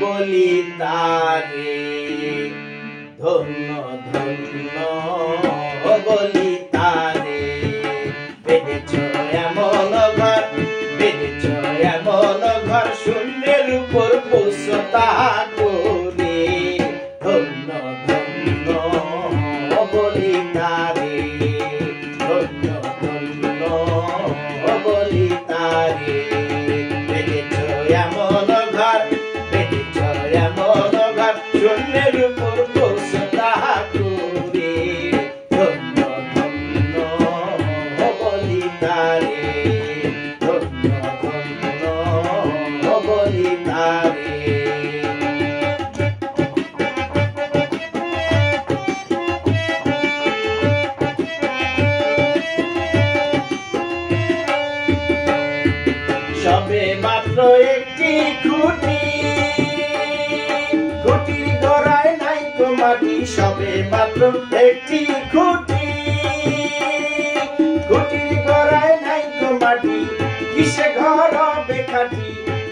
বলি তারে ধন্য ধন্য বলি তারে বেঁধেছ এমন ঘর বেঁধেছ এমন ঘর শূন্যের উপর বসতা করে ধন্য ধন্য বলি তারে ধন্য ধন্য বলি তারে বেঁধেছ এমন ঘর বেঁধেছ এমন ঘর শূন্যের উপর বসতা করে ধন্য ধন্য বলি তারে ধন্য ধন্য বলি তারে। সবে মাত্র একটি খুঁটি খুঁটির গড়ায় নাই তো মাটি সবে মাত্র একটি খুঁটি খুঁটির গড়ায় নাই তো মাটি কিসে ঘর হবে খাটি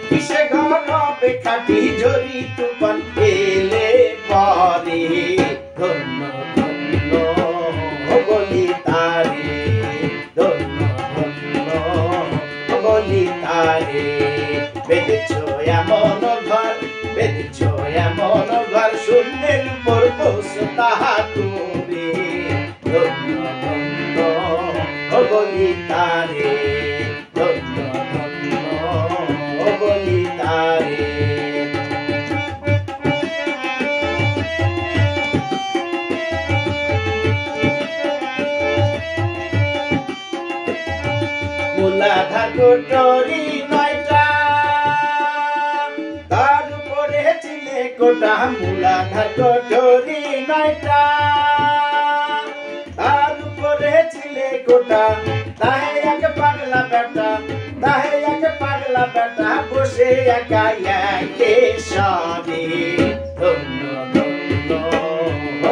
কিসে ঘর হবে খাটি ঝড়ি তুফান এলে পরে ধন্য ধন্য বলি তারে ধন্য ধন্য বলি তারে বেঁধেছ এমন ঘর বেঁধেছ এমন ঘর শূন্যের উপর বসতা করে ধন্য ধন্য বলি তারে ধন্য ধন্য বলি তারে। মূলাধার কোটরি নয়টা তার উপরে ছিলে কোটা মূলাধার কোটরি নয়টা তার উপরে ছিলে কোটা তাহে এক পাগলা বেটা তাহে এক পাগলা বেটা বসে একা একে সবে ধন্য ধন্য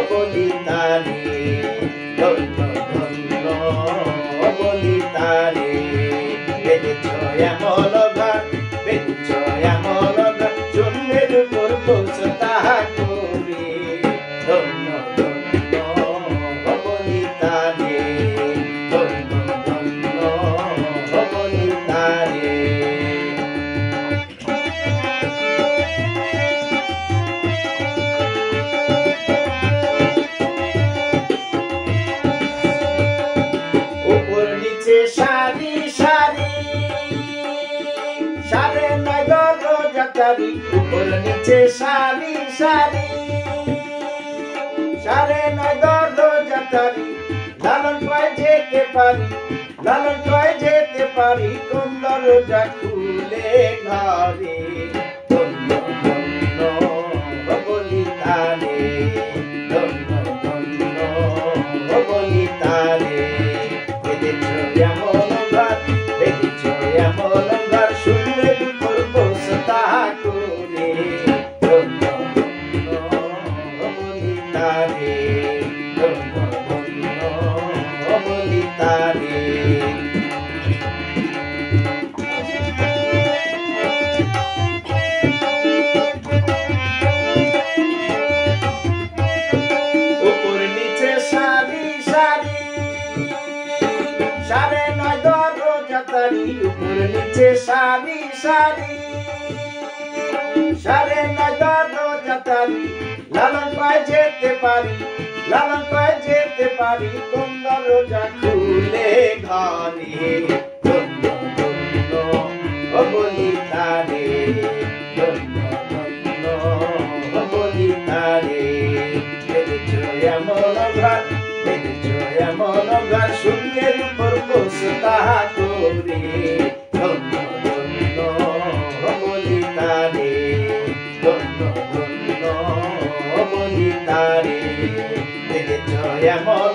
বলি তারে ধন্য ধন্য বলি তারে বেঁধেছ এমন ঘর বেঁধেছ এমন ঘর শূন্যের উপর বসতা করে ধন্য ধন্য বলি তারে ধন্য ধন্য বলি তারে। উপর নিচে সারি সারি সারে নগর যাতারি উপর নিচে সারি সারি সারে নগর যাতারি লালন পায় যেতে পারি লালন পায় যেতে পারি কোন দরজা খুলে ঘরে ধন্য ধন্য বলি তারে ধন্য ধন্য বলি তারে বেঁধেছ এমন ঘর বেঁধেছ এমন ঘর শূন্যের উপর বসতা করে ধন্য ধন্য বলি তারে ধন্য ধন্য বলি তারে। উপর নিচে সারি সারি সারে নয় দরজা তারি উপর নিচে সারি সারি সারে নয় দরজা তারি লালন পায় যেতে পারি লালন পায় যেতে পারি কোন দরজা খুলে ঘরে ধন্য ধন্য বলি তারে ধন্য ধন্য বলি তারে বেঁধেছ এমন ঘর বেঁধেছ এমন ঘর শূন্যের উপর বসতা করে ধন্য ধন্য বলি তারে ধন্য ধন্য বলি তারে বেঁধেছ এমন